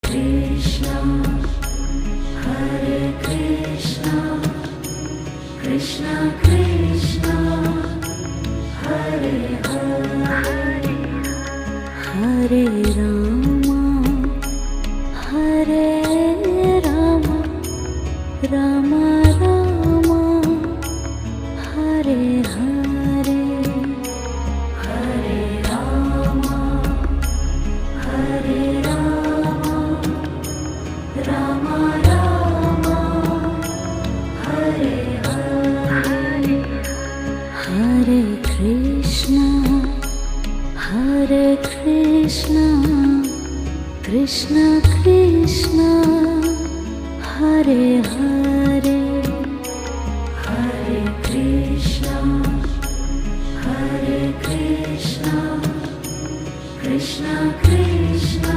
Krishna, Hare Krishna, Krishna Krishna, Hare Hare, Hare Rama, Hare Rama, Rama Rama, Hare Hare, Hare Rama, Hare Rama, Rama Rama, Hare Hare, Hare Krishna, Hare Krishna, Krishna Krishna, Hare Hare, Hare Krishna, Hare Krishna, Krishna Krishna,